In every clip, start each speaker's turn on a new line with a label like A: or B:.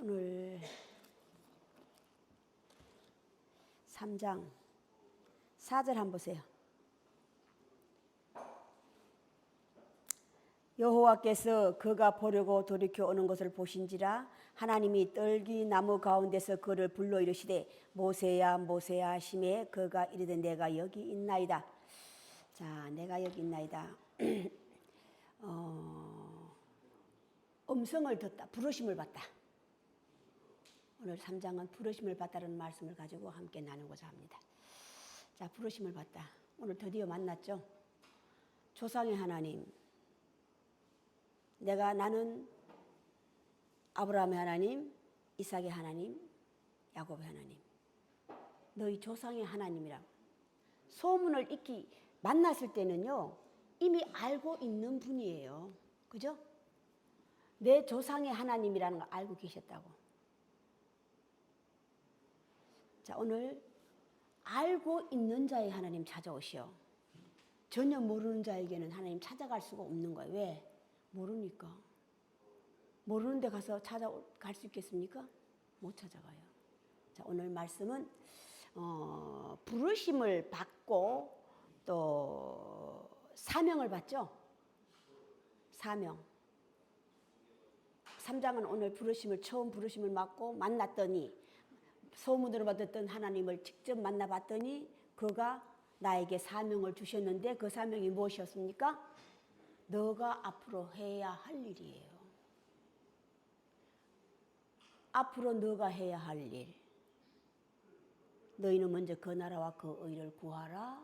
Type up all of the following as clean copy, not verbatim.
A: 오늘 3장 4절 한번 보세요. 여호와께서 그가 보려고 돌이켜 오는 것을 보신지라 하나님이 떨기 나무 가운데서 그를 불러 이르시되 모세야 모세야 하시매 그가 이르되 내가 여기 있나이다. 자, 내가 여기 있나이다. 음성을 듣다, 부르심을 받다. 오늘 3장은 부르심을 받다라는 말씀을 가지고 함께 나누고자 합니다. 자, 부르심을 받다. 오늘 드디어 만났죠. 조상의 하나님. 나는 아브라함의 하나님, 이삭의 하나님, 야곱의 하나님. 너희 조상의 하나님이라고. 소문을 만났을 때는요, 이미 알고 있는 분이에요. 그죠? 내 조상의 하나님이라는 걸 알고 계셨다고. 자, 오늘 알고 있는 자의 하나님 찾아오시오. 전혀 모르는 자에게는 하나님 찾아갈 수가 없는 거예요. 왜? 모르니까. 모르는 데 가서 찾아갈 수 있겠습니까? 못 찾아가요. 자, 오늘 말씀은 부르심을 받고 또 사명을 받죠. 사명. 3장은 오늘 처음 부르심을 받고 만났더니 소문으로 받았던 하나님을 직접 만나봤더니 그가 나에게 사명을 주셨는데 그 사명이 무엇이었습니까? 너가 앞으로 해야 할 일이에요. 앞으로 너가 해야 할 일. 너희는 먼저 그 나라와 그 의를 구하라.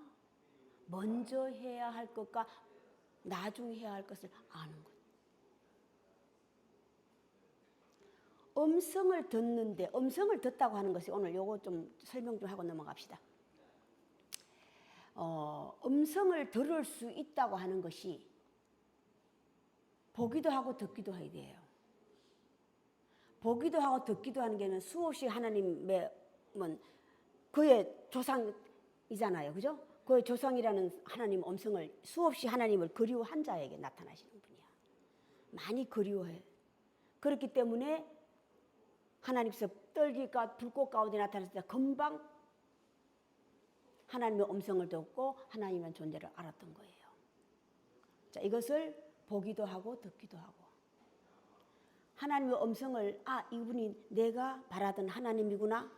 A: 먼저 해야 할 것과 나중에 해야 할 것을 아는 것. 음성을 듣는데, 음성을 듣다고 하는 것이 오늘 요거 좀 설명 좀 하고 넘어갑시다. 음성을 들을 수 있다고 하는 것이 보기도 하고 듣기도 해야 돼요. 보기도 하고 듣기도 하는 게는 수없이 하나님의 그의 조상이잖아요. 그죠? 그의 조상이라는 하나님 음성을 수없이 하나님을 그리워한 자에게 나타나시는 분이야. 많이 그리워해. 그렇기 때문에 하나님께서 떨기가 불꽃 가운데 나타났을 때 금방 하나님의 음성을 듣고 하나님의 존재를 알았던 거예요. 자, 이것을 보기도 하고 듣기도 하고 하나님의 음성을 이분이 내가 바라던 하나님이구나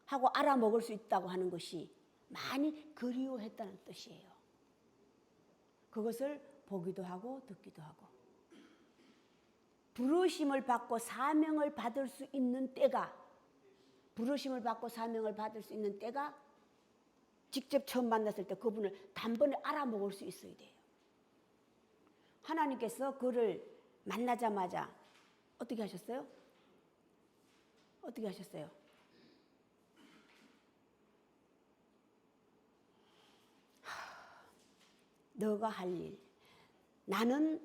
A: 하고 알아먹을 수 있다고 하는 것이 많이 그리워했다는 뜻이에요. 그것을 보기도 하고 듣기도 하고 부르심을 받고 사명을 받을 수 있는 때가 직접 처음 만났을 때 그분을 단번에 알아먹을 수 있어야 돼요. 하나님께서 그를 만나자마자 어떻게 하셨어요? 너가 할 일. 나는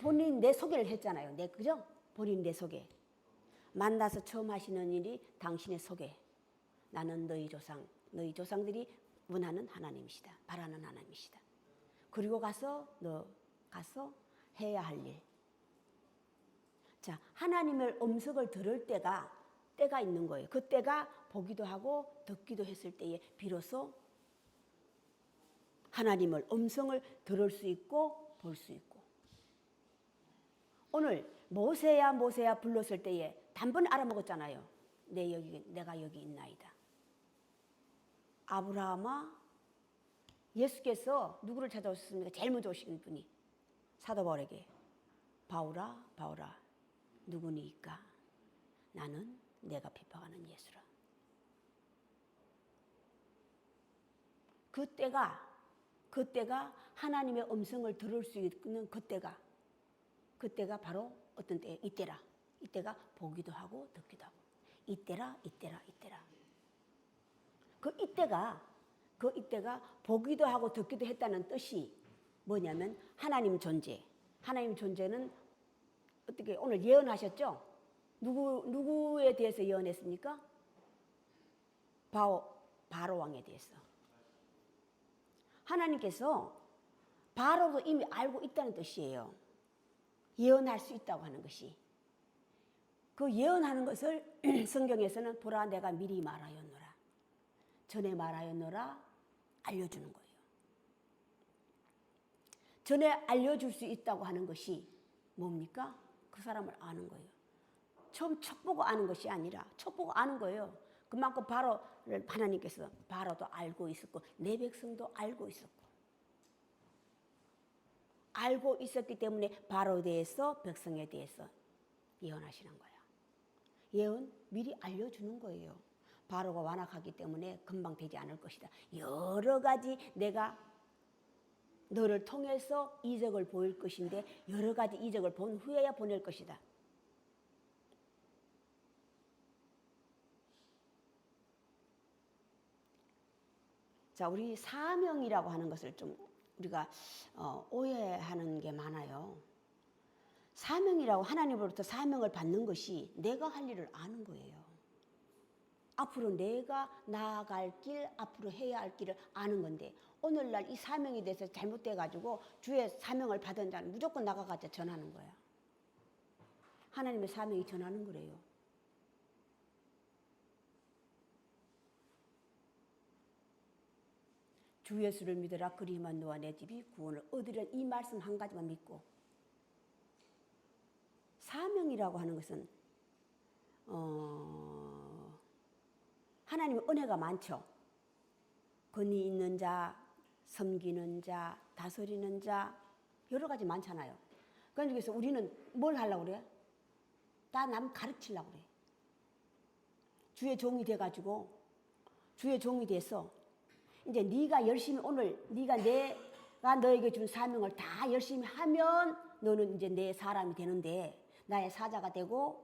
A: 본인 내 소개를 했잖아요. 그죠? 본인 내 소개. 만나서 처음 하시는 일이 당신의 소개. 나는 너희 조상들이 원하는 하나님이시다. 바라는 하나님이시다. 그리고 너 가서 해야 할 일. 자, 하나님의 음성을 들을 때가 있는 거예요. 그 때가 보기도 하고 듣기도 했을 때에 비로소 하나님의 음성을 들을 수 있고 볼 수 있고. 오늘 모세야 모세야 불렀을 때에 단번에 알아먹었잖아요. 내가 여기 있나이다. 아브라함아, 예수께서 누구를 찾아오셨습니까? 제일 먼저 오신 분이 사도 바울에게 바울아 누구니까? 나는 내가 비방하는 예수라. 그때가 하나님의 음성을 들을 수 있는 그때가 바로 어떤 때예요? 이때가 보기도 하고 듣기도 하고 이때라. 그 이때가 보기도 하고 듣기도 했다는 뜻이 뭐냐면 하나님 존재는 어떻게 오늘 예언하셨죠? 누구에 대해서 예언했습니까? 바로 왕에 대해서. 하나님께서 바로도 이미 알고 있다는 뜻이에요. 예언할 수 있다고 하는 것이. 그 예언하는 것을 성경에서는 보라 내가 미리 말하였노라. 전에 말하였노라 알려주는 거예요. 전에 알려줄 수 있다고 하는 것이 뭡니까? 그 사람을 아는 거예요. 처음 척보고 아는 것이 아니라 척보고 아는 거예요. 그만큼 바로를 하나님께서 바로도 알고 있었고 내 백성도 알고 있었고 알고 있었기 때문에 바로에 대해서 백성에 대해서 예언하시는 거야. 예언 미리 알려주는 거예요. 바로가 완악하기 때문에 금방 되지 않을 것이다. 여러 가지 내가 너를 통해서 이적을 보일 것인데 여러 가지 이적을 본 후에야 보낼 것이다. 자, 우리 사명이라고 하는 것을 좀 우리가 오해하는 게 많아요. 사명이라고 하나님으로부터 사명을 받는 것이 내가 할 일을 아는 거예요. 앞으로 내가 나아갈 길, 앞으로 해야 할 길을 아는 건데 오늘날 이 사명에 대해서 잘못돼가지고 주의 사명을 받은 자는 무조건 나가가지고 전하는 거야. 하나님의 사명이 전하는 거래요. 주 예수를 믿으라 그리하면 너와 내 집이 구원을 얻으리라. 이 말씀 한 가지만 믿고 사명이라고 하는 것은 하나님의 은혜가 많죠. 권위 있는 자, 섬기는 자, 다스리는 자 여러 가지 많잖아요. 그래서 우리는 뭘 하려고 그래? 다 남 가르치려고 그래. 주의 종이 돼가지고 주의 종이 돼서 이제 네가 열심히 오늘 내가 너에게 준 사명을 다 열심히 하면 너는 이제 내 사람이 되는데 나의 사자가 되고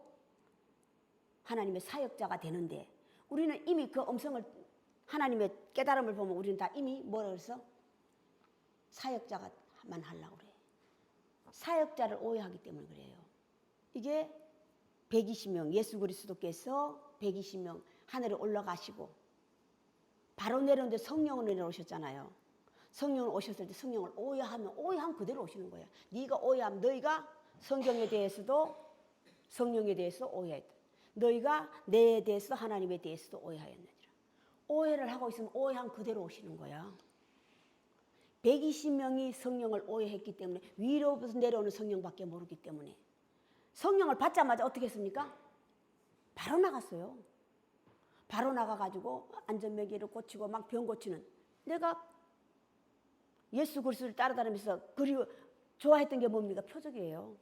A: 하나님의 사역자가 되는데 우리는 이미 그 음성을 하나님의 깨달음을 보면 우리는 다 이미 뭐라 그랬어? 사역자가만 하려고 그래. 사역자를 오해하기 때문에 그래요. 이게 120명 예수 그리스도께서 120명 하늘에 올라가시고 바로 내려오는데 성령을 내려오셨잖아요. 성령을 오셨을 때 성령을 오해하면 그대로 오시는 거예요. 네가 오해하면 너희가 성경에 대해서도 성령에 대해서 오해했다. 너희가 내에 대해서 하나님에 대해서도 오해하였느니라. 오해를 하고 있으면 오해한 그대로 오시는 거야. 120명이 성령을 오해했기 때문에 위로부터 내려오는 성령밖에 모르기 때문에 성령을 받자마자 어떻게 했습니까? 바로 나갔어요. 바로 나가가지고 안전매개를 고치고 막 병 고치는 내가 예수 그리스도를 따라다니면서 그리고 좋아했던 게 뭡니까? 표적이에요.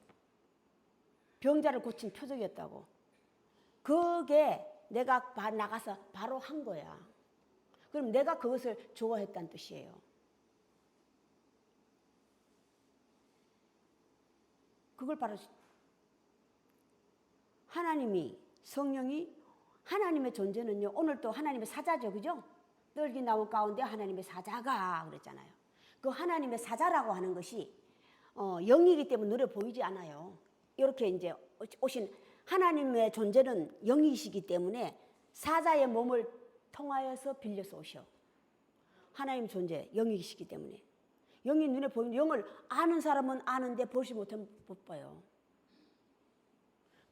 A: 병자를 고친 표적이었다고. 그게 내가 나가서 바로 한 거야. 그럼 내가 그것을 좋아했다는 뜻이에요. 그걸 바로 하나님이 성령이 하나님의 존재는요. 오늘 또 하나님의 사자죠. 그죠? 떨기 나무 가운데 하나님의 사자가 그랬잖아요. 그 하나님의 사자라고 하는 것이 영이기 때문에 눈에 보이지 않아요. 이렇게 이제 오신 하나님의 존재는 영이시기 때문에 사자의 몸을 통하여서 빌려서 오셔. 하나님 존재 영이시기 때문에 영이 눈에 보이는 영을 아는 사람은 아는데 보지 못하면 못 봐요.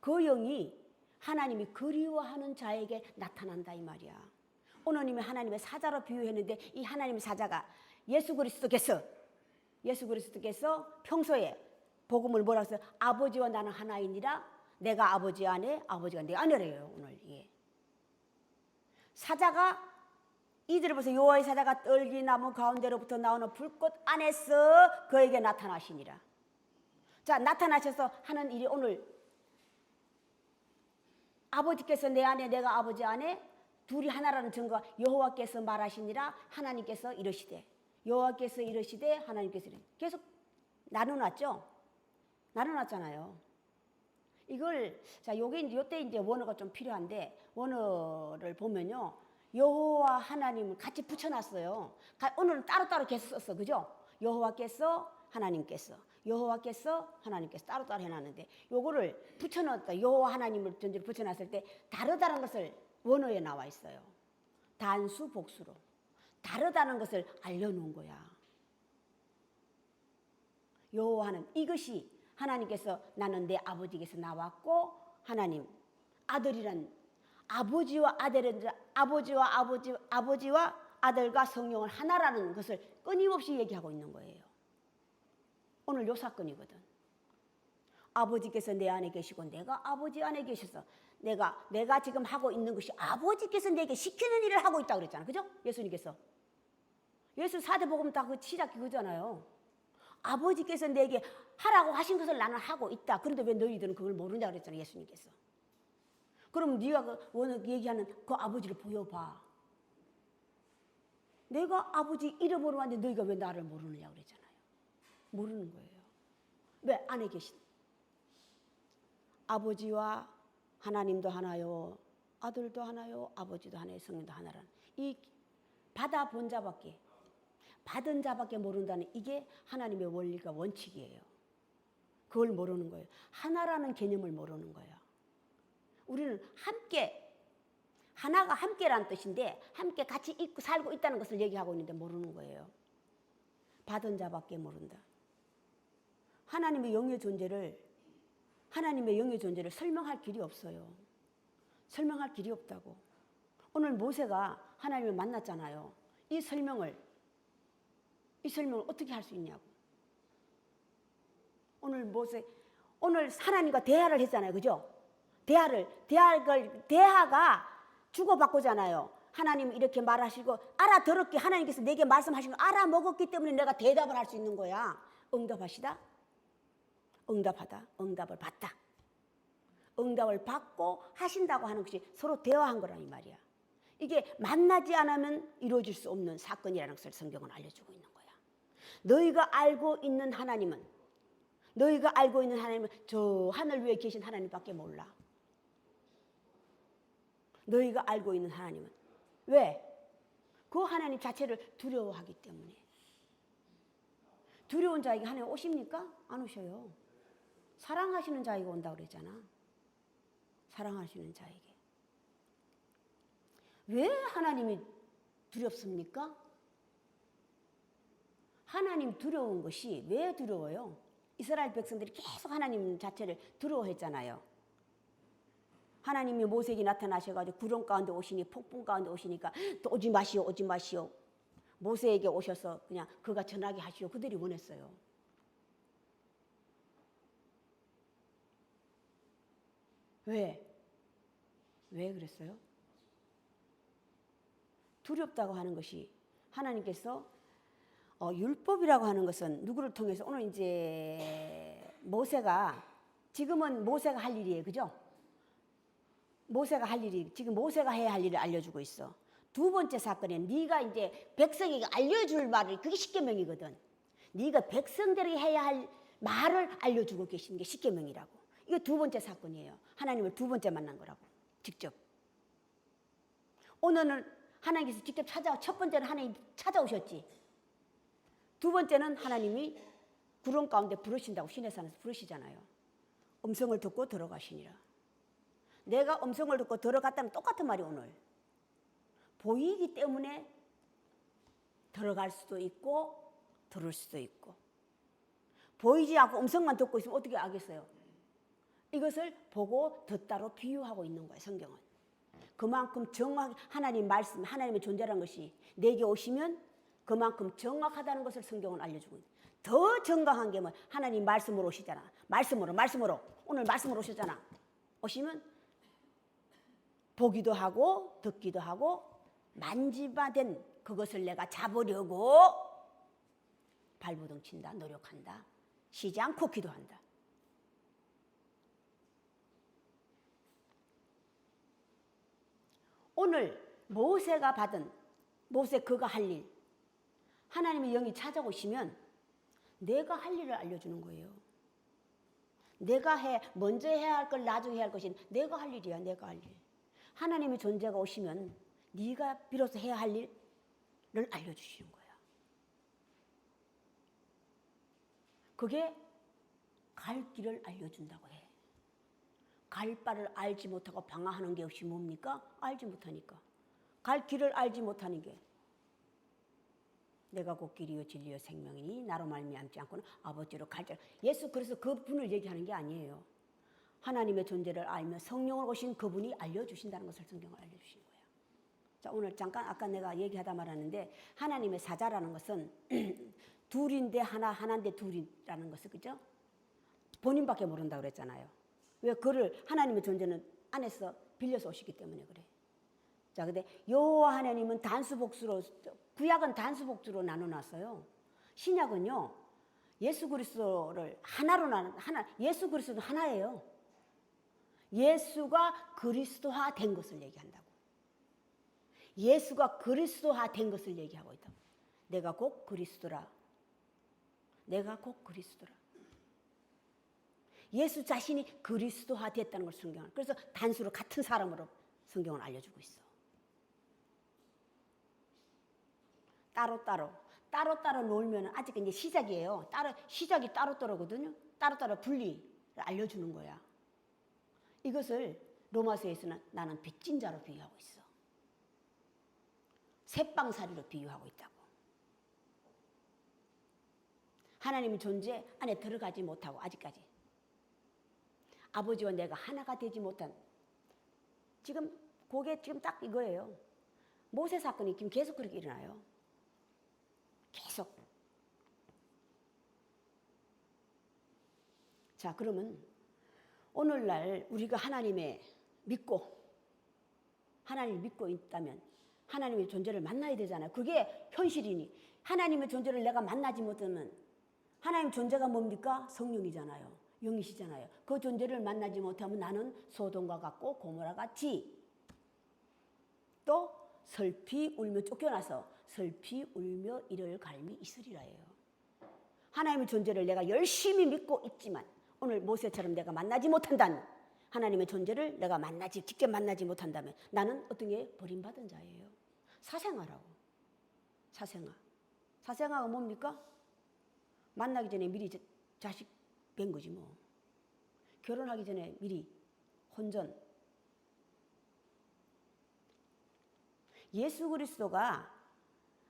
A: 그 영이 하나님이 그리워하는 자에게 나타난다 이 말이야. 오너님이 하나님의 사자로 비유했는데 이 하나님의 사자가 예수 그리스도께서 평소에 복음을 뭐라고 해서 아버지와 나는 하나이니라 내가 아버지 안에 아버지가 내 안에래요. 오늘 이게 사자가 이들을 보세요. 여호와의 사자가 떨기나무 가운데로부터 나오는 불꽃 안에서 그에게 나타나시니라. 자, 나타나셔서 하는 일이 오늘 아버지께서 내 안에 내가 아버지 안에 둘이 하나라는 증거가 여호와께서 말하시니라. 하나님께서 이러시되 여호와께서 이러시되 하나님께서 이러시되 계속 나눠놨죠. 나눠놨잖아요. 이걸 자 요때 이제 원어가 좀 필요한데 원어를 보면요 여호와 하나님을 같이 붙여놨어요. 오늘은 따로따로 계속 썼어, 그죠? 여호와께서 하나님께서 따로따로 해놨는데 요거를 붙여놨다. 여호와 하나님을 전제로 붙여놨을 때 다르다는 것을 원어에 나와 있어요. 단수 복수로 다르다는 것을 알려놓은 거야. 여호와는 이것이 하나님께서 나는 내 아버지께서 나왔고 하나님 아들이란 아버지와 아들과 성령은 하나라는 것을 끊임없이 얘기하고 있는 거예요. 오늘 요 사건이거든. 아버지께서 내 안에 계시고 내가 아버지 안에 계셔서 내가 지금 하고 있는 것이 아버지께서 내게 시키는 일을 하고 있다고 그랬잖아. 그죠? 예수님께서. 예수 사대복음 다 그 시작이 그거잖아요. 아버지께서 내게 하라고 하신 것을 나는 하고 있다. 그런데 왜 너희들은 그걸 모르냐 그랬잖아요. 예수님께서. 그럼 네가 얘기하는 그 아버지를 보여봐. 내가 아버지 잃어버리고 왔는데 너희가 왜 나를 모르느냐 그랬잖아요. 모르는 거예요. 왜? 안에 계신 아버지와 하나님도 하나요, 아들도 하나요, 아버지도 하나요, 성령도 하나라는 이 받아본 자밖에, 받은 자밖에 모른다는 이게 하나님의 원리가 원칙이에요. 그걸 모르는 거예요. 하나라는 개념을 모르는 거예요. 우리는 함께, 하나가 함께라는 뜻인데 함께 같이 있고 살고 있다는 것을 얘기하고 있는데 모르는 거예요. 받은 자밖에 모른다. 하나님의 영의 존재를 설명할 길이 없어요. 설명할 길이 없다고. 오늘 모세가 하나님을 만났잖아요. 이 설명을 어떻게 할 수 있냐고. 오늘 하나님과 대화를 했잖아요. 그죠? 대화가 주고받고잖아요. 하나님 이렇게 말하시고 알아들었기 하나님께서 내게 말씀하신 거 알아먹었기 때문에 내가 대답을 할 수 있는 거야. 응답하시다. 응답하다. 응답을 받다. 응답을 받고 하신다고 하는 것이 서로 대화한 거란 이 말이야. 이게 만나지 않으면 이루어질 수 없는 사건이라는 것을 성경은 알려주고 있는 거야. 너희가 알고 있는 하나님은 저 하늘 위에 계신 하나님밖에 몰라. 너희가 알고 있는 하나님은. 왜? 그 하나님 자체를 두려워하기 때문에. 두려운 자에게 하나님 오십니까? 안 오셔요. 사랑하시는 자에게 온다고 그랬잖아. 사랑하시는 자에게. 왜 하나님이 두렵습니까? 하나님 두려운 것이 왜 두려워요? 이스라엘 백성들이 계속 하나님 자체를 두려워했잖아요. 하나님이 모세에게 나타나셔가지고 구름 가운데 오시니 폭풍 가운데 오시니까 또 오지 마시오. 모세에게 오셔서 그냥 그가 전하게 하시오. 그들이 원했어요. 왜 그랬어요? 두렵다고 하는 것이 하나님께서 율법이라고 하는 것은 누구를 통해서 오늘 이제 지금은 모세가 할 일이에요. 그죠? 지금 모세가 해야 할 일을 알려주고 있어. 두 번째 사건에 네가 이제 백성에게 알려줄 말을 그게 십계명이거든. 네가 백성들에게 해야 할 말을 알려주고 계시는 게 십계명이라고. 이거 두 번째 사건이에요. 하나님을 두 번째 만난 거라고. 직접. 오늘은 하나님께서 직접 첫 번째는 하나님 찾아오셨지. 두 번째는 하나님이 구름 가운데 부르신다고 시내산에서 부르시잖아요. 음성을 듣고 들어가시니라. 내가 음성을 듣고 들어갔다는 똑같은 말이 오늘. 보이기 때문에 들어갈 수도 있고 들을 수도 있고. 보이지 않고 음성만 듣고 있으면 어떻게 알겠어요? 이것을 보고 듣다로 비유하고 있는 거예요. 성경은. 그만큼 정확히 하나님 말씀, 하나님의 존재라는 것이 내게 오시면 그만큼 정확하다는 것을 성경은 알려주고 있어요. 더 정확한 게 뭐 하나님 말씀으로 오시잖아. 말씀으로 오늘 말씀으로 오셨잖아. 오시면 보기도 하고 듣기도 하고 만지바된 그것을 내가 잡으려고 발버둥 친다. 노력한다. 쉬지 않고 기도한다. 오늘 모세가 받은 그가 할 일, 하나님의 영이 찾아오시면 내가 할 일을 알려주는 거예요. 먼저 해야 할 걸 나중에 해야 할 것이 내가 할 일이야. 내가 할 일. 하나님의 존재가 오시면 네가 비로소 해야 할 일을 알려주시는 거야. 그게 갈 길을 알려준다고 해. 갈 바를 알지 못하고 방황하는 게 없이 뭡니까? 알지 못하니까. 갈 길을 알지 못하는 게. 내가 곧 길이요 진리요 생명이니 나로 말미암지 않고는 아버지로 갈 줄. 예수 그래서 그 분을 얘기하는 게 아니에요. 하나님의 존재를 알며 성령을 오신 그분이 알려주신다는 것을 성경을 알려주신 거예요. 자, 오늘 잠깐 아까 내가 얘기하다 말았는데 하나님의 사자라는 것은 둘인데 하나, 하나인데 둘이라는 것을, 그죠? 본인밖에 모른다고 그랬잖아요. 왜? 그를 하나님의 존재는 안에서 빌려서 오시기 때문에 그래. 자, 근데 여호와 하나님은 단수복수로, 구약은 단수복수로 나눠놨어요. 신약은요, 예수 그리스도를 하나로 예수 그리스도는 하나예요. 예수가 그리스도화 된 것을 얘기한다고. 예수가 그리스도화 된 것을 얘기하고 있다고. 내가 곧 그리스도라. 내가 곧 그리스도라. 예수 자신이 그리스도화 됐다는 걸 성경은. 그래서 단수로 같은 사람으로 성경은 알려주고 있어. 따로따로 놀면 아직 이제 시작이에요. 시작이 따로따로거든요. 따로따로 분리를 알려주는 거야. 이것을 로마서에서는 나는 빚진 자로 비유하고 있어. 새빵살이로 비유하고 있다고. 하나님의 존재 안에 들어가지 못하고 아직까지 아버지와 내가 하나가 되지 못한, 지금 그게 지금 딱 이거예요. 모세 사건이 지금 계속 그렇게 일어나요. 계속. 자, 그러면 오늘날 우리가 하나님을 믿고 있다면 하나님의 존재를 만나야 되잖아요. 그게 현실이니. 하나님의 존재를 내가 만나지 못하면, 하나님 존재가 뭡니까? 성령이잖아요. 영이시잖아요. 그 존재를 만나지 못하면 나는 소돔과 같고 고모라 같이 또 슬피 울며 쫓겨나서 슬피 울며 이를 갈미 있으리라 해요. 하나님의 존재를 내가 열심히 믿고 있지만 오늘 모세처럼 내가 만나지 못한다면, 하나님의 존재를 내가 직접 만나지 못한다면 나는 어떤 게 버림받은 자예요. 사생아라고. 사생아가 뭡니까? 만나기 전에 미리 자식 뵌 거지 뭐. 결혼하기 전에 미리 혼전. 예수 그리스도가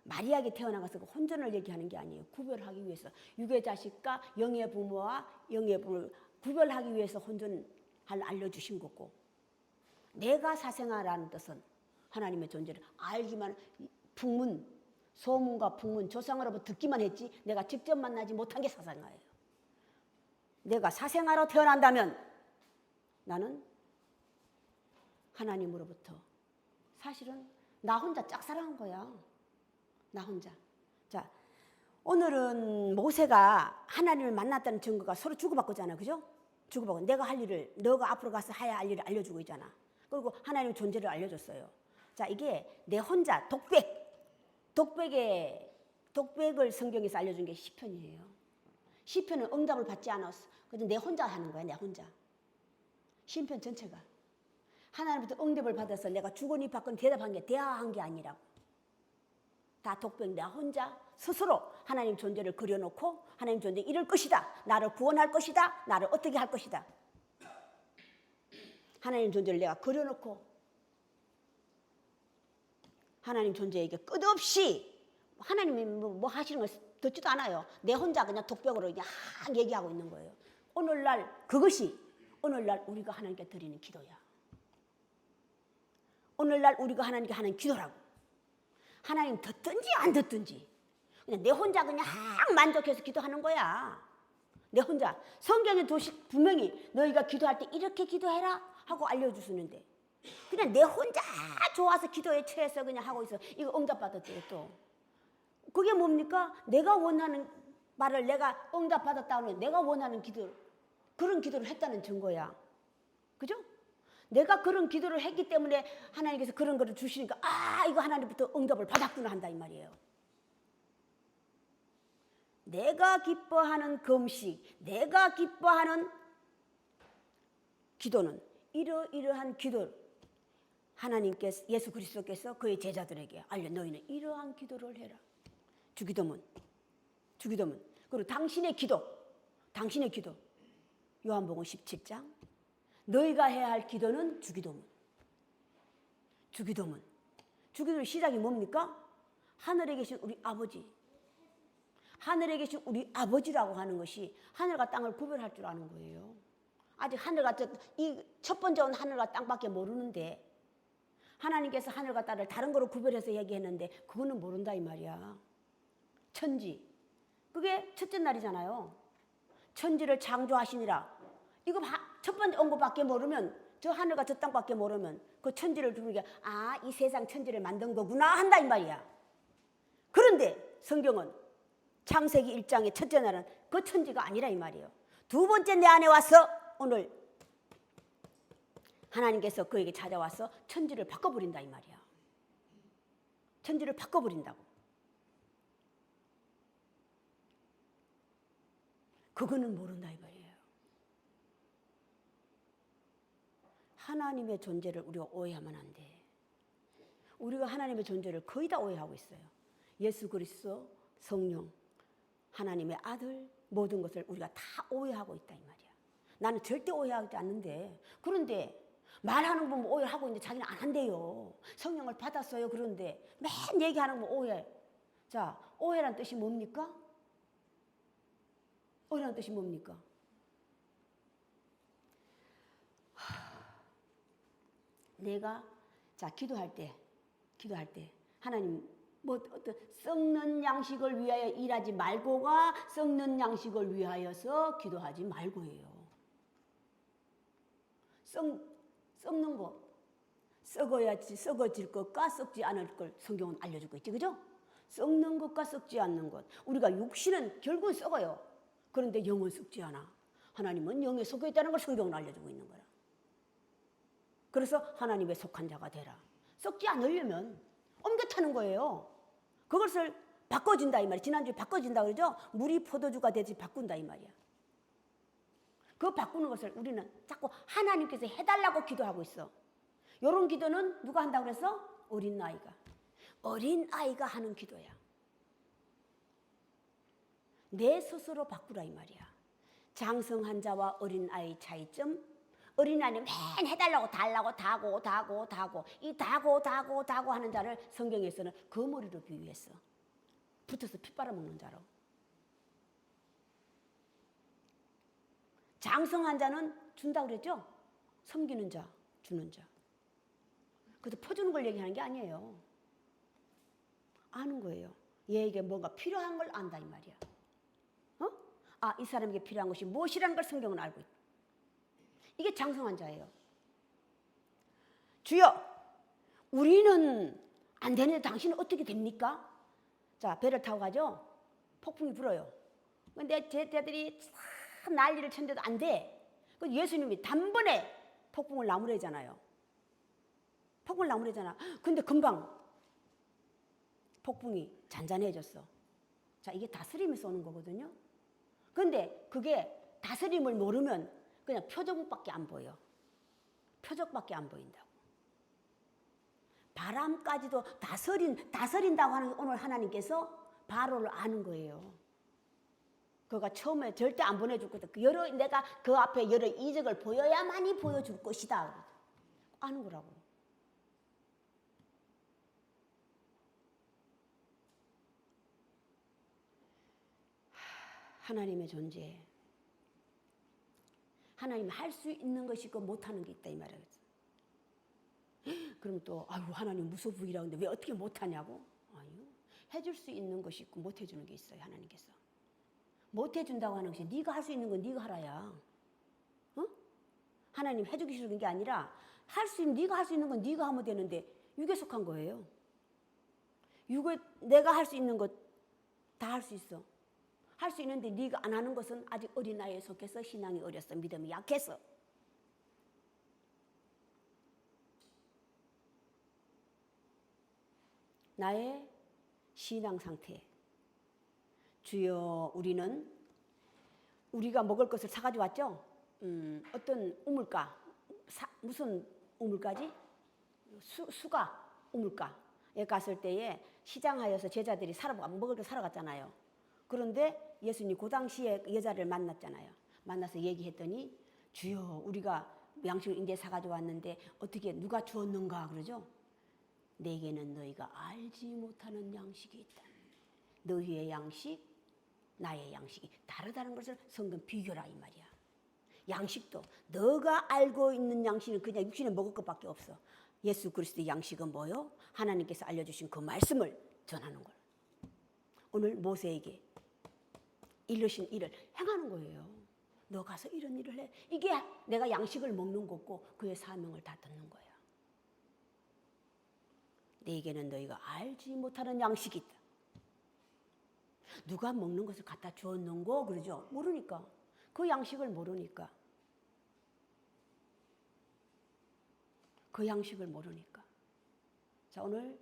A: 마리아에게 태어나가서 혼전을 얘기하는 게 아니에요. 구별하기 위해서. 육의 자식과 영의 부모와 영의 부모를 구별하기 위해서 혼전을 알려주신 거고, 내가 사생아라는 뜻은 하나님의 존재를 알기만, 소문과 풍문, 조상으로부터 듣기만 했지 내가 직접 만나지 못한 게 사생아예요. 내가 사생아로 태어난다면 나는 하나님으로부터 사실은 나 혼자 짝사랑한 거야. 나 혼자. 자, 오늘은 모세가 하나님을 만났다는 증거가 서로 주고받고잖아. 그죠? 주고받고 내가 할 일을 너가 앞으로 가서 해야 할 일을 알려주고 있잖아. 그리고 하나님의 존재를 알려줬어요. 자, 이게 내 혼자 독백을 성경에서 알려준 게 시편이에요. 시편은 응답을 받지 않았어. 그래서 내 혼자 하는 거야. 내 혼자. 시편 전체가 하나님부터 응답을 받아서 내가 주거니 받거니 대답한 게 대화한 게 아니라고. 다 독백, 내 혼자 스스로 하나님 존재를 그려놓고 하나님 존재 이럴 것이다. 나를 구원할 것이다. 나를 어떻게 할 것이다. 하나님 존재를 내가 그려놓고 하나님 존재에게 끝없이 하나님이 뭐 하시는 걸 듣지도 않아요. 내 혼자 그냥 독백으로 그냥 얘기하고 있는 거예요. 그것이 오늘날 우리가 하나님께 드리는 기도야. 오늘날 우리가 하나님께 하는 기도라고. 하나님 듣든지 안 듣든지 그냥 내 혼자 그냥 만족해서 기도하는 거야. 내 혼자. 성경에 분명히 너희가 기도할 때 이렇게 기도해라 하고 알려주시는데 그냥 내 혼자 좋아서 기도에 취해서 그냥 하고 있어. 이거 응답받았대요 또. 그게 뭡니까? 내가 원하는 말을 내가 응답받았다는, 내가 원하는 기도, 그런 기도를 했다는 증거야. 그죠? 내가 그런 기도를 했기 때문에 하나님께서 그런 거를 주시니까 이거 하나님부터 응답을 받았구나 한다 이 말이에요. 내가 기뻐하는 금식, 내가 기뻐하는 기도는 이러한 기도, 하나님께서, 예수 그리스도께서 그의 제자들에게 알려. 너희는 이러한 기도를 해라. 주기도문. 그리고 당신의 기도. 요한복음 17장. 너희가 해야 할 기도는 주기도문. 주기도문 시작이 뭡니까? 하늘에 계신 우리 아버지. 하늘에 계신 우리 아버지라고 하는 것이 하늘과 땅을 구별할 줄 아는 거예요. 아직 하늘과 이 첫 번째 온 하늘과 땅밖에 모르는데 하나님께서 하늘과 땅을 다른 거로 구별해서 얘기했는데 그거는 모른다 이 말이야. 천지. 그게 첫째 날이잖아요. 천지를 창조하시니라. 이거 첫 번째 온 것밖에 모르면 저 하늘과 저 땅밖에 모르면 그 천지를 두니까 아, 이 세상 천지를 만든 거구나 한다 이 말이야. 그런데 성경은 창세기 1장의 첫째 날은 그 천지가 아니라 이 말이에요. 두 번째 내 안에 와서 오늘 하나님께서 그에게 찾아와서 천지를 바꿔버린다 이 말이야. 천지를 바꿔버린다고. 그거는 모른다 이 말이에요. 하나님의 존재를 우리가 오해하면 안 돼. 우리가 하나님의 존재를 거의 다 오해하고 있어요. 예수 그리스도, 성령, 하나님의 아들, 모든 것을 우리가 다 오해하고 있다 이 말이야. 나는 절대 오해하지 않는데, 그런데 말하는 거 보면 오해하고 있는데 자기는 안 한대요. 성령을 받았어요. 그런데 맨 얘기하는 거 오해. 자, 오해란 뜻이 뭡니까? 오해란 뜻이 뭡니까? 내가 자 기도할 때 하나님 뭐 어떤 썩는 양식을 위하여 일하지 말고가 썩는 양식을 위하여서 기도하지 말고예요. 썩는 거 썩어야지 썩어질 것과 썩지 않을 걸 성경은 알려주고 있지, 그죠? 썩는 것과 썩지 않는 것. 우리가 육신은 결국은 썩어요. 그런데 영은 썩지 않아. 하나님은 영에 속해 있다는 걸 성경은 알려주고 있는 거야. 그래서 하나님의 속한 자가 되라. 썩지 않으려면 옮겨 타는 거예요. 그것을 바꿔준다 이 말이야. 지난주에 바꿔준다 그러죠? 물이 포도주가 되지 바꾼다 이 말이야. 그 바꾸는 것을 우리는 자꾸 하나님께서 해달라고 기도하고 있어. 이런 기도는 누가 한다고 그랬어? 어린아이가 하는 기도야. 내 스스로 바꾸라 이 말이야. 장성한 자와 어린아이 차이점. 어린아이는 맨 해달라고 달라고 다고 이 다고 하는 자를 성경에서는 거머리로 비유했어. 붙어서 피 빨아먹는 자로. 장성한 자는 준다고 그랬죠? 섬기는 자, 주는 자. 그래서 퍼주는 걸 얘기하는 게 아니에요. 아는 거예요. 얘에게 뭔가 필요한 걸 안다 이 말이야. 어? 아, 이 사람에게 필요한 것이 무엇이라는 걸 성경은 알고 있다. 이게 장성한 자예요. 주여, 우리는 안 되는데 당신은 어떻게 됩니까? 자, 배를 타고 가죠? 폭풍이 불어요. 근데 제자들이 참 난리를 쳤는데도 안 돼. 그 예수님이 단번에 폭풍을 나무래잖아요. 폭풍을 나무래잖아. 근데 금방 폭풍이 잔잔해졌어. 자, 이게 다스림에서 오는 거거든요. 근데 그게 다스림을 모르면 그냥 표적밖에 안 보여. 표적밖에 안 보인다고. 바람까지도 다스린다고 하는 오늘 하나님께서 바로를 아는 거예요. 그가 처음에 절대 안 보내줄 거다. 내가 그 앞에 여러 이적을 보여야만이 보여줄 것이다. 아는 거라고. 하나님의 존재. 하나님 할 수 있는 것이 있고 못하는 게 있다 이 말이야. 그럼 또 아유 하나님 무소부이라는데 왜 어떻게 못하냐고? 아니요. 해줄 수 있는 것이 있고 못해주는 게 있어요. 하나님께서. 못해준다고 하는 것이 네가 할 수 있는 건 네가 하라야. 어? 하나님 해주기 싫은 게 아니라 네가 할 수 있는 건 네가 하면 되는데 육에 속한 거예요. 육에 내가 할 수 있는 것 다 할 수 있어. 할 수 있는데 네가 안 하는 것은 아직 어린아이에 속해서 신앙이 어렸어. 믿음이 약해서. 나의 신앙 상태. 주여, 우리가 먹을 것을 사가지고 왔죠? 어떤 우물가, 무슨 우물가지? 수가 우물가에 갔을 때에 시장하여서 제자들이 먹을 거 사러 갔잖아요. 그런데 예수님이 그 당시에 여자를 만났잖아요. 만나서 얘기했더니 주여, 우리가 양식을 이제 사가지고 왔는데 어떻게 누가 주었는가 그러죠? 내게는 너희가 알지 못하는 양식이 있다. 너희의 양식, 나의 양식이 다르다는 것을 성경 비교라 이 말이야. 양식도 너가 알고 있는 양식은 그냥 육신에 먹을 것밖에 없어. 예수 그리스도의 양식은 뭐요? 하나님께서 알려주신 그 말씀을 전하는 거예요. 오늘 모세에게 이르신 일을 행하는 거예요. 너 가서 이런 일을 해. 이게 내가 양식을 먹는 거고 그의 사명을 다 듣는 거야. 네게는 너희가 알지 못하는 양식이 있다. 누가 먹는 것을 갖다 주었는고 그러죠. 모르니까. 그 양식을 모르니까. 그 양식을 모르니까. 자, 오늘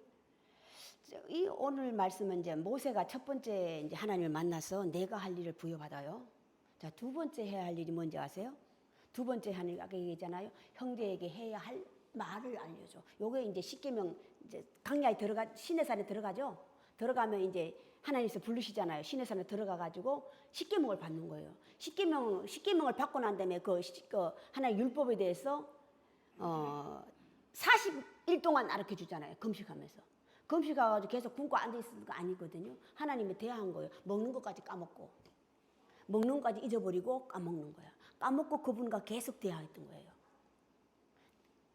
A: 말씀은 이제 모세가 첫 번째 이제 하나님을 만나서 내가 할 일을 부여받아요. 자, 두 번째 해야 할 일이 뭔지 아세요? 두 번째 하는 아까 얘기했잖아요. 형제에게 해야 할 말을 알려줘. 요게 이제 십계명 이제 강야에 시내산에 들어가죠. 들어가면 이제 하나님께서 부르시잖아요. 시내산에 들어가 가지고 십계명을 받는 거예요. 십계명을 받고 난 다음에 그 하나의 율법에 대해서 40일 동안 가르쳐 주잖아요. 금식하면서. 금식하가지고 계속 굶고 앉아 있는 거 아니거든요. 하나님이 대화한 거예요. 먹는 것까지 까먹고, 먹는 것까지 잊어버리고 까먹는 거야. 까먹고 그분과 계속 대화했던 거예요.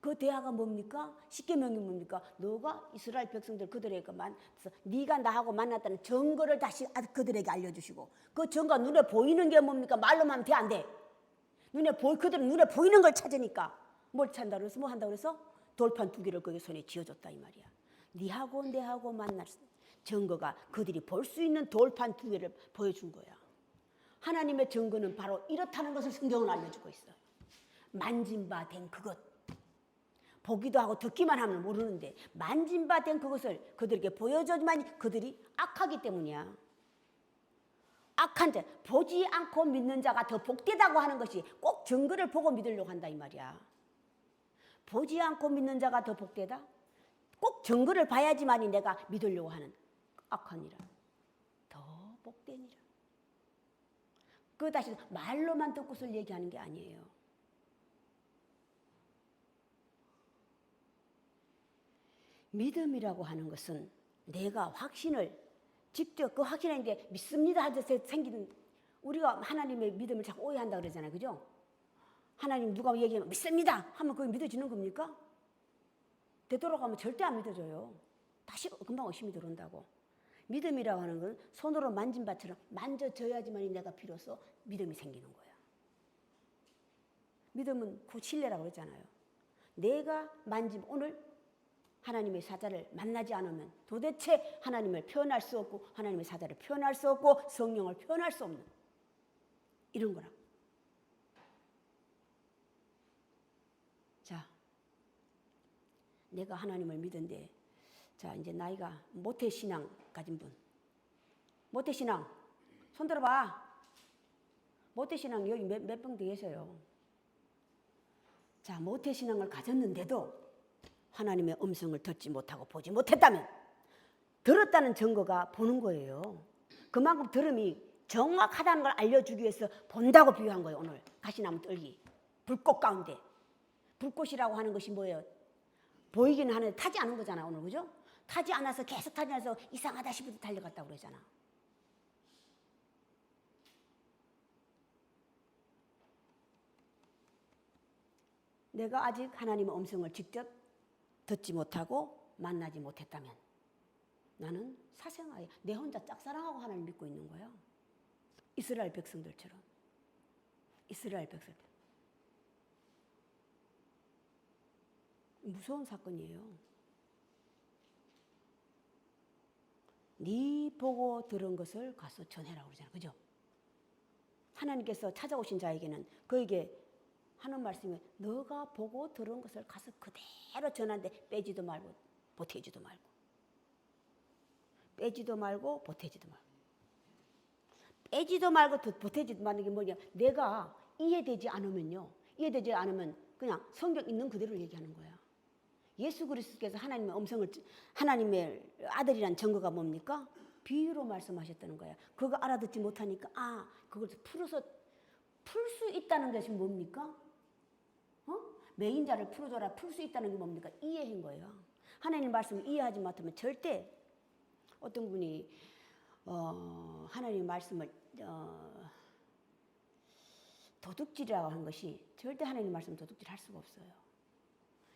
A: 그 대화가 뭡니까? 십계명이 뭡니까? 너가 이스라엘 백성들 그들에게 네가 나하고 만났다는 증거를 다시 그들에게 알려주시고, 그 증거가 눈에 보이는 게 뭡니까? 말로만 하면 돼, 안 돼? 그들은 눈에 보이는 걸 찾으니까 뭘 찾는다 그래서 뭐 한다 그래서 돌판 2개를 그의 손에 쥐어줬다 이 말이야. 네하고 내하고 만날 증거가 그들이 볼 수 있는 돌판 2개를 보여준 거야. 하나님의 증거는 바로 이렇다는 것을 성경은 알려주고 있어요. 만진 바 된 그것. 보기도 하고 듣기만 하면 모르는데 만진 바 된 그것을 그들에게 보여줘야지만 그들이 악하기 때문이야. 악한 자, 보지 않고 믿는 자가 더 복되다고 하는 것이 꼭 증거를 보고 믿으려고 한다 이 말이야. 보지 않고 믿는 자가 더 복되다? 꼭 증거를 봐야지만이 내가 믿으려고 하는 악하니라. 더 복되니라. 그 다시 말로만 듣고서 얘기하는 게 아니에요. 믿음이라고 하는 것은 내가 확신을 직접 그 확신을 이제 믿습니다 하면서 생기는, 우리가 하나님의 믿음을 자꾸 오해한다 그러잖아요. 그죠? 하나님 누가 얘기하면 믿습니다 하면 그게 믿어지는 겁니까? 되돌아가면 절대 안 믿어져요. 다시 금방 의심이 들어온다고. 믿음이라고 하는 건 손으로 만진 바처럼 만져져야지만 내가 비로소 믿음이 생기는 거야. 믿음은 그 신뢰라고 그랬잖아요. 내가 오늘 하나님의 사자를 만나지 않으면 도대체 하나님을 표현할 수 없고 하나님의 사자를 표현할 수 없고 성령을 표현할 수 없는 이런 거라고. 자, 내가 하나님을 믿은데, 자 이제 나이가 모태신앙 가진 분, 모태신앙 손 들어봐. 모태신앙 여기 몇 분 계세요. 자, 모태신앙을 가졌는데도 하나님의 음성을 듣지 못하고 보지 못했다면 들었다는 증거가 보는 거예요. 그만큼 들음이 정확하다는 걸 알려주기 위해서 본다고 비유한 거예요. 오늘 가시나무 떨기 불꽃 가운데. 불꽃이라고 하는 것이 뭐예요? 보이기는 하는데 타지 않은 거잖아 오늘. 그죠? 타지 않아서 계속 타지 않아서 이상하다 싶어서 달려갔다고 그러잖아. 내가 아직 하나님의 음성을 직접 듣지 못하고 만나지 못했다면 나는 사생아에 내 혼자 짝사랑하고 하나님 믿고 있는 거야. 이스라엘 백성들처럼. 이스라엘 백성들. 무서운 사건이에요. 네 보고 들은 것을 가서 전해라고 그러잖아요. 그죠? 하나님께서 찾아오신 자에게는 그에게 하는 말씀이 너가 보고 들은 것을 가서 그대로 전하는데 빼지도 말고 보태지도 말고. 빼지도 말고 보태지도 말고. 빼지도 말고 보태지도 말는 게 뭐냐? 내가 이해되지 않으면요. 이해되지 않으면 그냥 성경 있는 그대로 얘기하는 거야. 예수 그리스도께서 하나님의 음성을, 하나님의 아들이란 증거가 뭡니까? 비유로 말씀하셨다는 거야. 그거 알아듣지 못하니까 그걸 풀 수 있다는 것이 뭡니까? 매인자를 풀어줘라. 풀 수 있다는 게 뭡니까? 이해한 거예요. 하나님 말씀을 이해하지 못하면 절대 어떤 분이 하나님 말씀을 도둑질이라고 하는 것이 절대 하나님 말씀 도둑질 할 수가 없어요.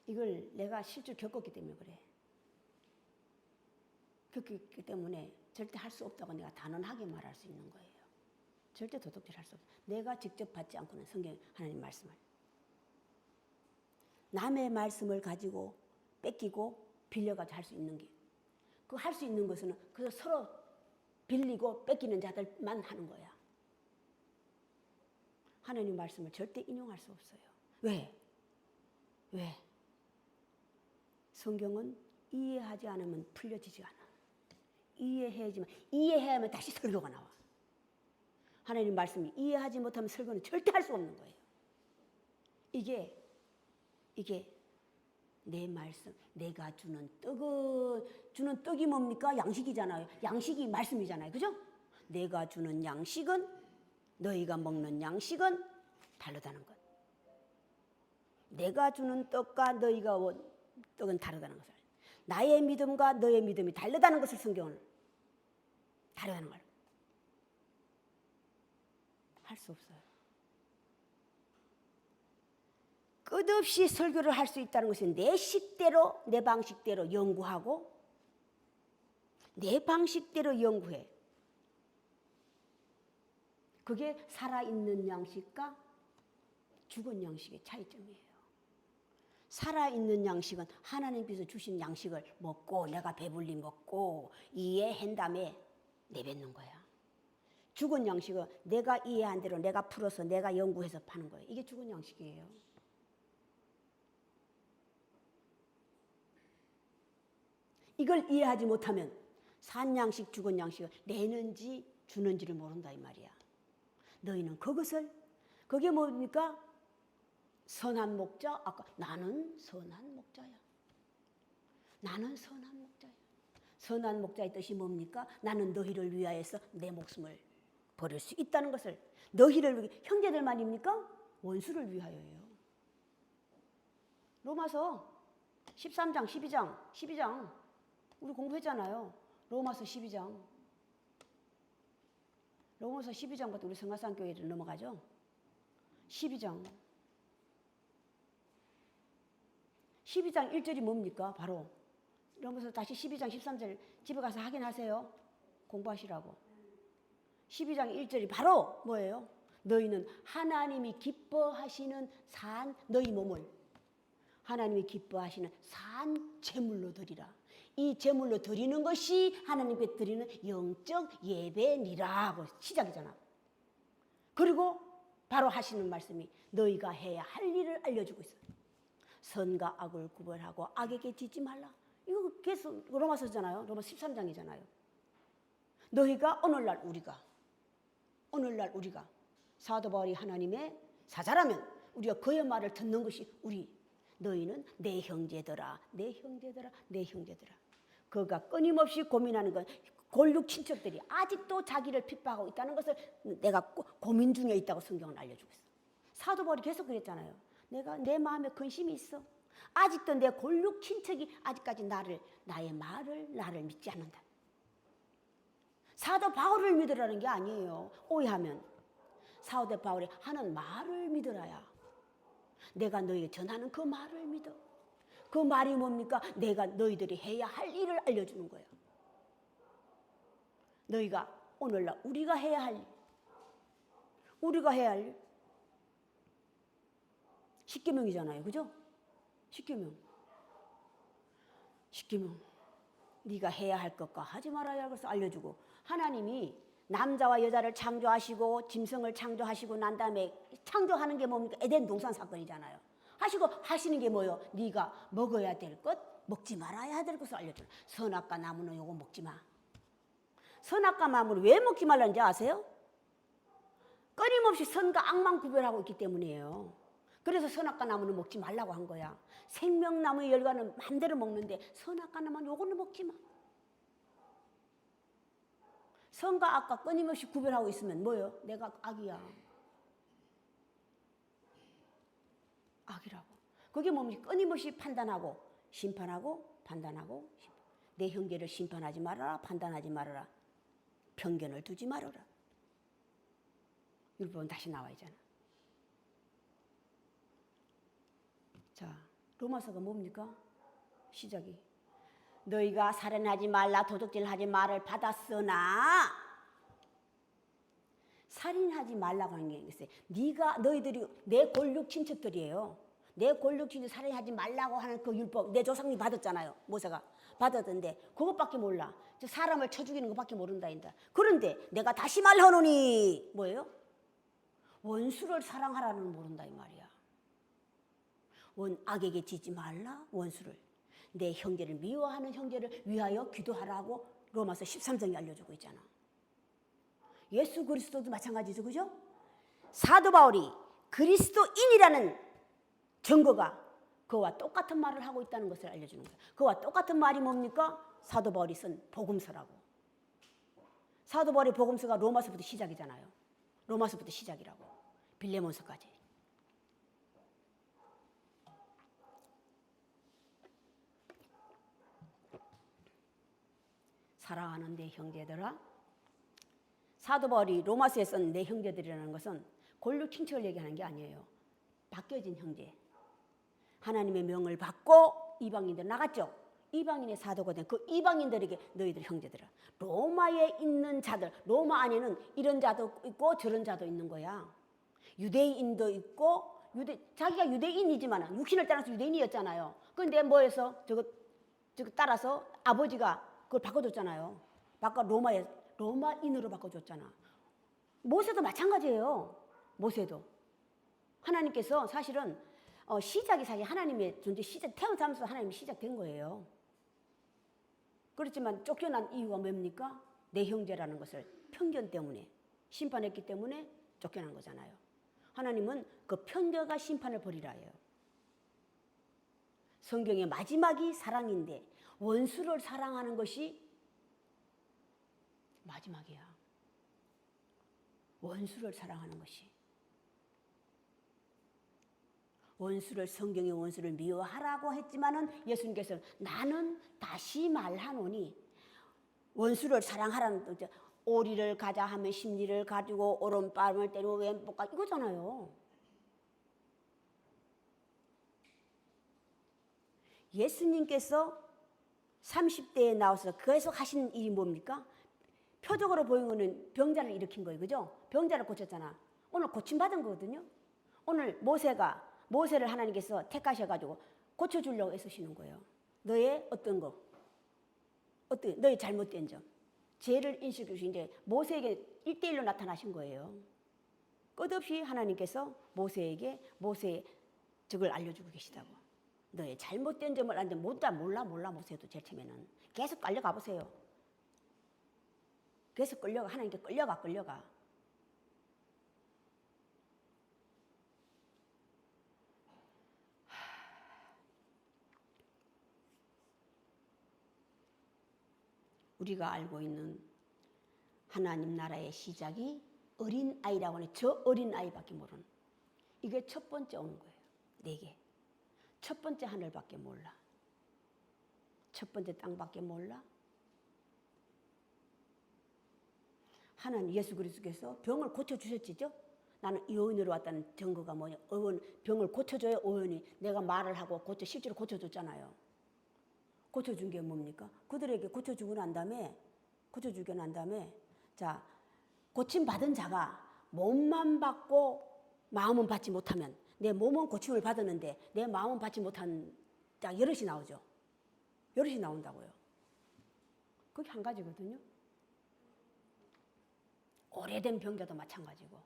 A: 이걸 내가 실제로 겪었기 때문에 그래. 겪었기 때문에 절대 할 수 없다고 내가 단언하게 말할 수 있는 거예요. 절대 도둑질 할 수 없어요. 내가 직접 받지 않고는 성경 하나님 말씀을. 남의 말씀을 가지고 뺏기고 빌려가지고 할 수 있는 게. 그 할 수 있는 것은 그 서로 빌리고 뺏기는 자들만 하는 거야. 하나님 말씀을 절대 인용할 수 없어요. 왜? 왜? 성경은 이해하지 않으면 풀려지지 않아. 이해해야 하면 다시 설교가 나와. 하나님 말씀이 이해하지 못하면 설교는 절대 할 수 없는 거예요. 이게 내 말씀, 내가 주는 떡이 뭡니까? 양식이잖아요. 양식이 말씀이잖아요. 그죠? 내가 주는 양식은, 너희가 먹는 양식은 다르다는 것. 내가 주는 떡과 너희가 떡은 다르다는 것을. 나의 믿음과 너의 믿음이 다르다는 것을 성경은 다르다는 걸. 할 수 없어요. 끝없이 설교를 할 수 있다는 것은 내 식대로, 내 방식대로 연구하고 내 방식대로 연구해. 그게 살아있는 양식과 죽은 양식의 차이점이에요. 살아있는 양식은 하나님께서 주신 양식을 먹고 내가 배불리 먹고 이해한 다음에 내뱉는 거야. 죽은 양식은 내가 이해한 대로 내가 풀어서 내가 연구해서 파는 거예요. 이게 죽은 양식이에요. 이걸 이해하지 못하면 산 양식, 죽은 양식을 내는지 주는지를 모른다 이 말이야. 너희는 그게 뭡니까? 선한 목자. 아까 나는 선한 목자야. 나는 선한 목자야. 선한 목자의 뜻이 뭡니까? 나는 너희를 위하여서 내 목숨을 버릴 수 있다는 것을. 너희를 위해, 형제들 말입니까? 원수를 위하여예요. 로마서 13장, 12장 우리 공부했잖아요. 로마서 12장. 로마서 12장부터 우리 성화산교회로 넘어가죠. 12장 1절이 뭡니까? 바로 로마서 다시 12장 13절 집에 가서 확인하세요. 공부하시라고. 12장 1절이 바로 뭐예요? 너희는 하나님이 기뻐하시는 산 너희 몸을 하나님이 기뻐하시는 산 제물로 드리라. 이 제물로 드리는 것이 하나님께 드리는 영적 예배니라 하고 시작이잖아. 그리고 바로 하시는 말씀이 너희가 해야 할 일을 알려주고 있어요. 선과 악을 구별하고 악에게 지지 말라. 이거 계속 로마서잖아요. 로마 13장이잖아요. 너희가 오늘날 우리가 사도 바울이 하나님의 사자라면 우리가 그의 말을 듣는 것이 너희는 내 형제들아. 그가 끊임없이 고민하는 건 골육 친척들이 아직도 자기를 핍박하고 있다는 것을 내가 고민 중에 있다고 성경은 알려주고 있어. 사도 바울이 계속 그랬잖아요. 내가 내 마음에 근심이 있어. 아직도 내 골육 친척이 아직까지 나의 말을 믿지 않는다. 사도 바울을 믿으라는 게 아니에요. 오해하면 사도 바울이 하는 말을 믿으라야. 내가 너희에게 전하는 그 말을 믿어. 그 말이 뭡니까? 내가 너희들이 해야 할 일을 알려주는 거야. 너희가 오늘날 우리가 해야 할 일. 십계명이잖아요. 그죠? 십계명. 네가 해야 할 것과 하지 말아야 할 것을 알려주고 하나님이 남자와 여자를 창조하시고 짐승을 창조하시고 난 다음에 창조하는 게 뭡니까? 에덴 동산 사건이잖아요. 하시는 게 뭐예요? 네가 먹어야 될 것, 먹지 말아야 될 것을 알려줘요. 선악과 나무는 요거 먹지 마. 선악과 나무를 왜 먹지 말라는지 아세요? 끊임없이 선과 악만 구별하고 있기 때문이에요. 그래서 선악과 나무는 먹지 말라고 한 거야. 생명나무의 열과는 마음대로 먹는데 선악과 나무는 요거는 먹지 마. 선과 악과 끊임없이 구별하고 있으면 뭐예요? 내가 악이야. 악이라고. 그게 뭡니까? 끊임없이 판단하고 심판하고 판단하고 내 형제를 심판하지 말아라. 판단하지 말아라. 편견을 두지 말아라. 율법은 다시 나와 있잖아. 로마서가 뭡니까? 시작이 너희가 살인하지 말라 도둑질하지 말을 받았으나 살인하지 말라고 하는 게 있어요. 너희들이 내 골육 친척들이에요. 내 골육 친척 살인하지 말라고 하는 그 율법 내 조상이 받았잖아요. 모세가 받았던데 그것밖에 몰라. 사람을 쳐 죽이는 것밖에 모른다. 그런데 내가 다시 말하노니 뭐예요? 원수를 사랑하라는 모른다 이 말이야. 악에게 지지 말라 원수를. 내 형제를 미워하는 형제를 위하여 기도하라고 로마서 13장이 알려주고 있잖아. 예수 그리스도도 마찬가지죠. 그죠? 사도 바울이 그리스도인이라는 증거가 그와 똑같은 말을 하고 있다는 것을 알려주는 거예요. 그와 똑같은 말이 뭡니까? 사도 바울이 쓴 복음서라고. 사도 바울의 복음서가 로마서부터 시작이잖아요. 로마서부터 시작이라고. 빌레몬서까지. 사랑하는 내 형제들아, 사도 바울이 로마서에 쓴 내 형제들이라는 것은 골육 친척을 얘기하는 게 아니에요. 바뀌어진 형제. 하나님의 명을 받고 이방인들 나갔죠. 이방인의 사도가 된 그 이방인들에게 너희들 형제들아. 로마에 있는 자들, 로마 안에는 이런 자도 있고 저런 자도 있는 거야. 유대인도 있고 자기가 유대인이지만 육신을 따라서 유대인이었잖아요. 그런데 뭐해서 저거 따라서 아버지가 그걸 바꿔줬잖아요. 로마인으로 바꿔줬잖아. 모세도 마찬가지예요. 모세도 하나님께서 사실은 시작이 사실 하나님의 존재 시작 태어나면서 하나님이 시작된 거예요. 그렇지만 쫓겨난 이유가 뭡니까? 내 형제라는 것을 편견 때문에 심판했기 때문에 쫓겨난 거잖아요. 하나님은 그 편견과 심판을 버리라 해요. 성경의 마지막이 사랑인데 원수를 사랑하는 것이 마지막이야. 원수를 사랑하는 것이. 성경의 원수를 미워하라고 했지만은 예수님께서는 나는 다시 말하노니 원수를 사랑하라는 뜻. 오리를 가자 하면 심리를 가지고 오른뺨을 때리고 왼복가 이거잖아요. 예수님께서 30대에 나와서 계속 하신 일이 뭡니까? 표적으로 보인 거는 병자를 일으킨 거예요. 그죠? 병자를 고쳤잖아. 오늘 고침받은 거거든요. 오늘 모세를 하나님께서 택하셔가지고 고쳐주려고 애쓰시는 거예요. 너의 어떤 거? 너의 잘못된 점. 죄를 인식해 주신 이제 모세에게 1대1로 나타나신 거예요. 끝없이 하나님께서 모세에게 모세의 적을 알려주고 계시다고. 너의 잘못된 점을 아는데 몰라 모세도 제일 처음에는. 계속 끌려가 보세요. 계속 하나님께 끌려가. 우리가 알고 있는 하나님 나라의 시작이 어린아이라고 하는 저 어린아이밖에 모르는 이게 첫 번째 오는 거예요. 4개. 첫 번째 하늘밖에 몰라. 첫 번째 땅밖에 몰라. 하나님 예수 그리스도께서 병을 고쳐주셨지죠? 나는 의원으로 왔다는 증거가 뭐냐. 병을 고쳐줘야 의원이 내가 말을 하고 실제로 고쳐줬잖아요. 고쳐준 게 뭡니까? 그들에게 고쳐주고 난 다음에 자 고침받은 자가 몸만 받고 마음은 받지 못하면 내 몸은 고침을 받았는데 내 마음은 받지 못한 자 여럿이 나오죠. 여럿이 나온다고요. 그게 한 가지거든요. 오래된 병자도 마찬가지고